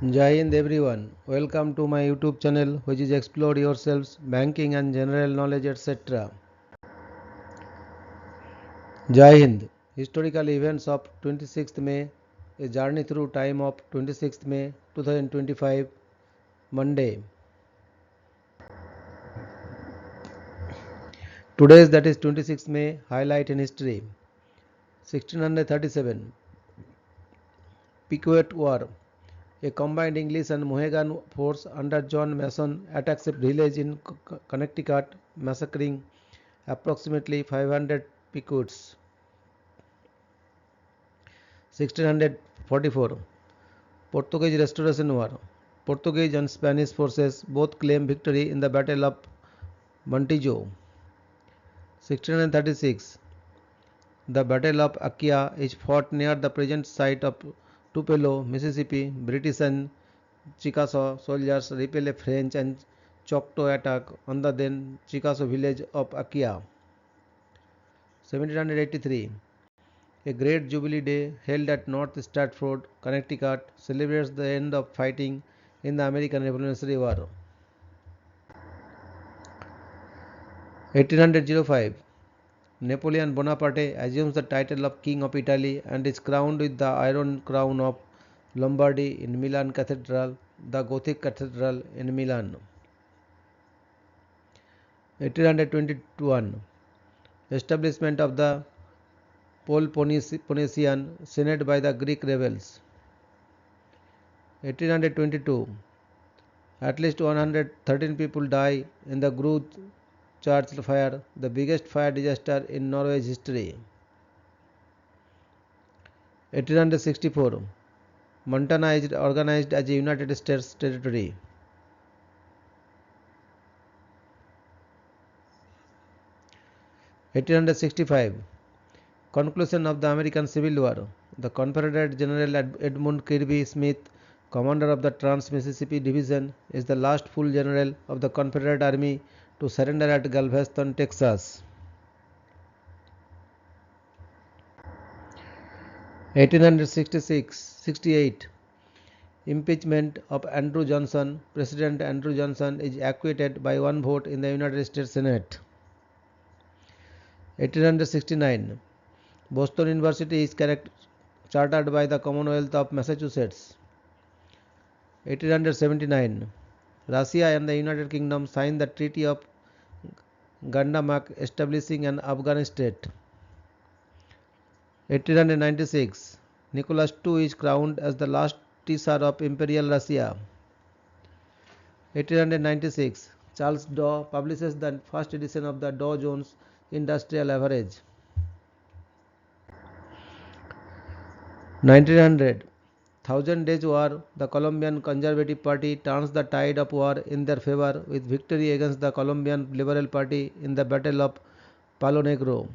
Jai Hind everyone. Welcome to my YouTube channel which is Explore Yourselves, Banking and General Knowledge etc. Jai Hind. Historical events of 26th May, a journey through time of 26th May 2025, Monday. Today's that is 26th May, highlight in history. 1637, Pequot War. A combined English and Mohegan force under John Mason attacks a village in Connecticut, massacring approximately 500 Pequots. 1644, Portuguese Restoration War. Portuguese and Spanish forces both claim victory in the Battle of Montijo. 1636, the Battle of Acquia is fought near the present site of Tupelo, Mississippi. British and Chickasaw soldiers repel a French and Choctaw attack on the then Chickasaw village of Acquia. 1783, a great Jubilee Day held at North Stratford, Connecticut, celebrates the end of fighting in the American Revolutionary War. 1805, Napoleon Bonaparte assumes the title of King of Italy and is crowned with the Iron Crown of Lombardy in Milan Cathedral, the Gothic Cathedral in Milan. 1821, establishment of the Peloponnesian Senate by the Greek rebels. 1822, at least 113 people die in the Grudge Church fire, the biggest fire disaster in Norway's history. 1864, Montana is organized as a United States territory. 1865, conclusion of the American Civil War. The Confederate General Edmund Kirby Smith, commander of the Trans-Mississippi Division, is the last full general of the Confederate Army to surrender at Galveston, Texas. 1868, impeachment of Andrew Johnson. President Andrew Johnson is acquitted by one vote in the United States Senate. 1869, Boston University is chartered by the Commonwealth of Massachusetts. 1879, Russia and the United Kingdom signed the Treaty of Gandamak establishing an Afghan state. 1896, Nicholas II is crowned as the last Tsar of Imperial Russia. 1896, Charles Dow publishes the first edition of the Dow Jones Industrial Average. 1900, Thousand Days War. The Colombian Conservative Party turns the tide of war in their favor with victory against the Colombian Liberal Party in the Battle of Palo Negro.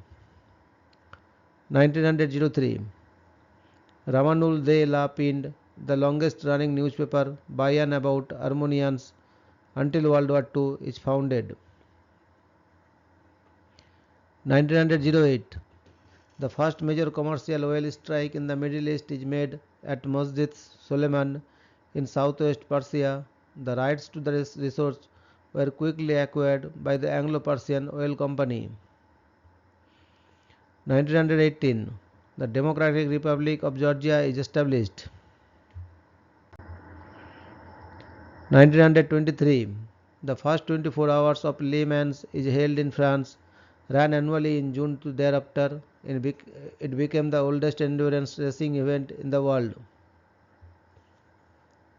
1903, Ramanul de la Pinde, the longest running newspaper by and about Armenians until World War II, is founded. 1908, the first major commercial oil strike in the Middle East is made at Masjid Suleiman in southwest Persia. The rights to the resource were quickly acquired by the Anglo-Persian Oil Company. 1918, the Democratic Republic of Georgia is established. 1923, the first 24 hours of Le Mans is held in France, ran annually in June thereafter. It became the oldest endurance racing event in the world.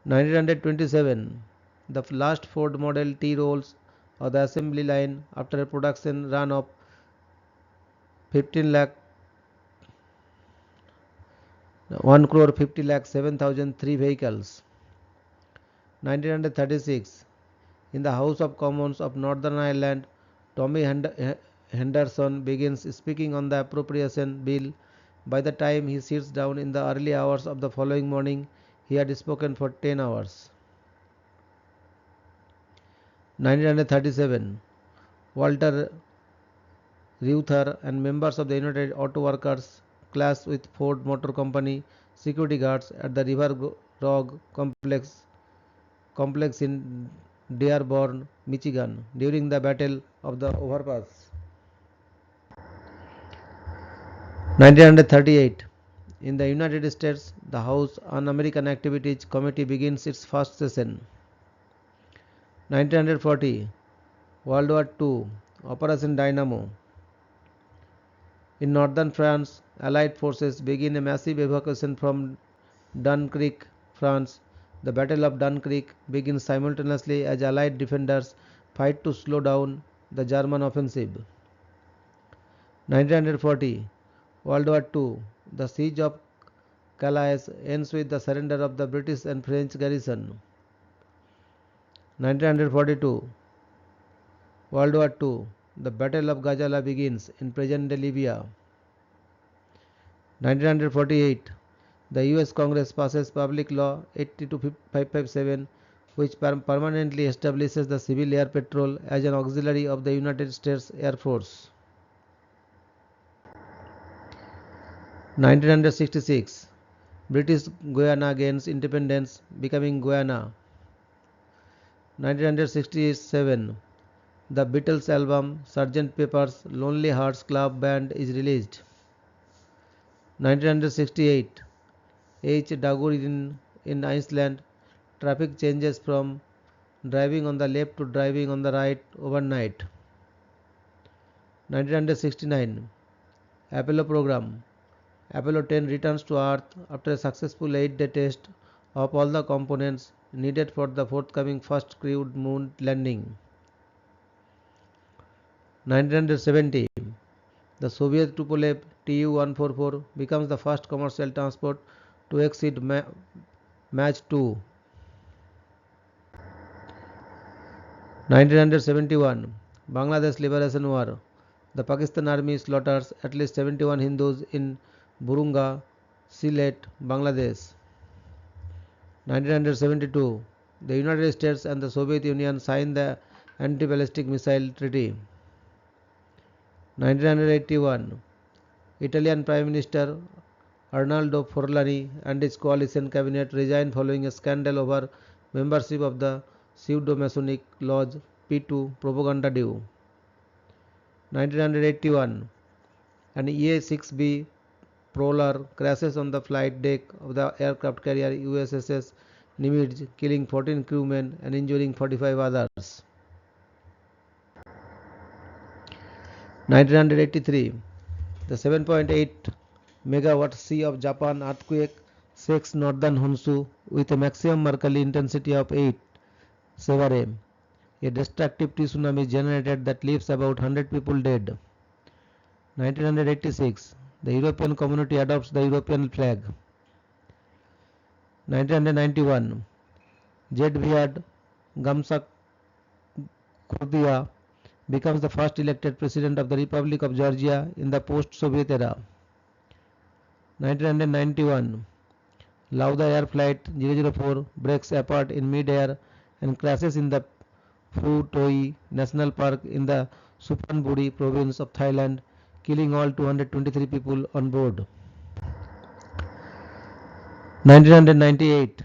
1927, the last Ford Model T rolls of the assembly line after a production run of 15 lakh 1 crore 50 lakh 7,003 vehicles. 1936, in the House of Commons of Northern Ireland, Tommy Henderson begins speaking on the appropriation bill. By the time he sits down in the early hours of the following morning, he had spoken for 10 hours. 1937, Walter Reuther and members of the United Auto Workers clash with Ford Motor Company, security guards at the River Rogue complex in Dearborn, Michigan during the Battle of the Overpass. 1938. In the United States, the House Un-American Activities Committee begins its first session. 1940. World War II. Operation Dynamo. In northern France, Allied forces begin a massive evacuation from Dunkirk, France. The Battle of Dunkirk begins simultaneously as Allied defenders fight to slow down the German offensive. 1940. World War II. The Siege of Calais ends with the surrender of the British and French garrison. 1942. World War II. The Battle of Gazala begins in present-day Libya. 1948. The US Congress passes Public Law 82557, which permanently establishes the Civil Air Patrol as an auxiliary of the United States Air Force. 1966. British Guiana gains independence, becoming Guyana. 1967. The Beatles album Sgt. Pepper's Lonely Hearts Club Band is released. 1968. H. Dagur in Iceland. Traffic changes from driving on the left to driving on the right overnight. 1969. Apollo program. Apollo 10 returns to Earth after a successful 8-day test of all the components needed for the forthcoming first crewed moon landing. 1970. The Soviet Tupolev Tu-144 becomes the first commercial transport to exceed Mach 2. 1971. Bangladesh Liberation War. The Pakistan Army slaughters at least 71 Hindus in Burunga, Sylhet, Bangladesh. 1972. The United States and the Soviet Union sign the Anti-Ballistic Missile Treaty. 1981. Italian Prime Minister Arnaldo Forlani and his coalition cabinet resign following a scandal over membership of the pseudo-Masonic lodge P2 Propaganda Due. 1981. An EA-6B Prowler crashes on the flight deck of the aircraft carrier USS Nimitz, killing 14 crewmen and injuring 45 others. 1983. The 7.8 megawatt Sea of Japan earthquake shakes northern Honshu with a maximum Mercalli intensity of 8 severe. A destructive tsunami is generated that leaves about 100 people dead. 1986. The European Community adopts the European flag. 1991. Jedviad Gamsakhurdia becomes the first elected president of the Republic of Georgia in the post-Soviet era. 1991. Lauda Air Flight 004 breaks apart in mid-air and crashes in the Phu Toi National Park in the Suphanburi province of Thailand, killing all 223 people on board. 1998.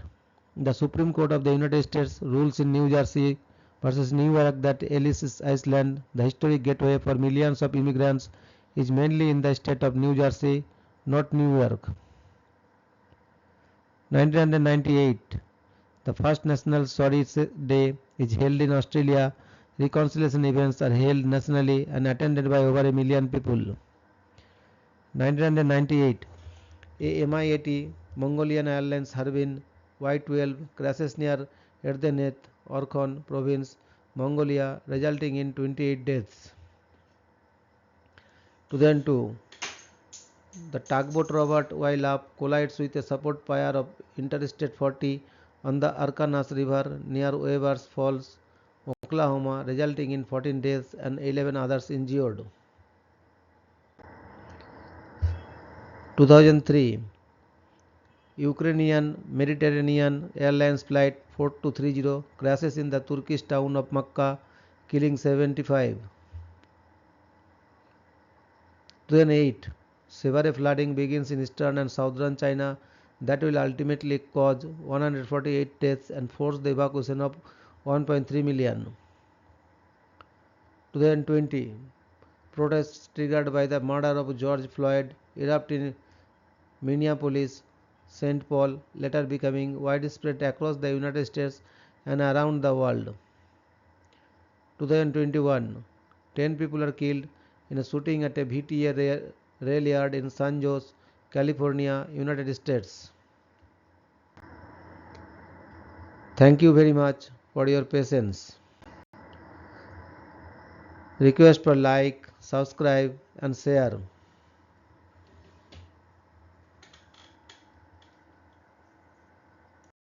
The Supreme Court of the United States rules in New Jersey versus New York that Ellis Island, the historic gateway for millions of immigrants, is mainly in the state of New Jersey, not New York. 1998. The first National Sorry Day is held in Australia. Reconciliation events are held nationally and attended by over 1 million people. 1998. A Mi-80 Mongolian Airlines Harbin Y-12 crashes near Erdenet, Orkhon province, Mongolia, resulting in 28 deaths. 2002. The tugboat Robert Y. Lap collides with a support pier of Interstate 40 on the Arkansas River near Weber's Falls, Oklahoma, resulting in 14 deaths and 11 others injured. 2003. Ukrainian Mediterranean Airlines Flight 4230 crashes in the Turkish town of Makkah, killing 75. 2008. Severe flooding begins in eastern and southern China, that will ultimately cause 148 deaths and force the evacuation of 1.3 million. 2020 protests triggered by the murder of George Floyd erupt in Minneapolis, St. Paul, later becoming widespread across the United States and around the world. 2021 10 people are killed in a shooting at a VTA rail yard in San Jose, California, United States. Thank you very much for your patience. Request for like, subscribe and share.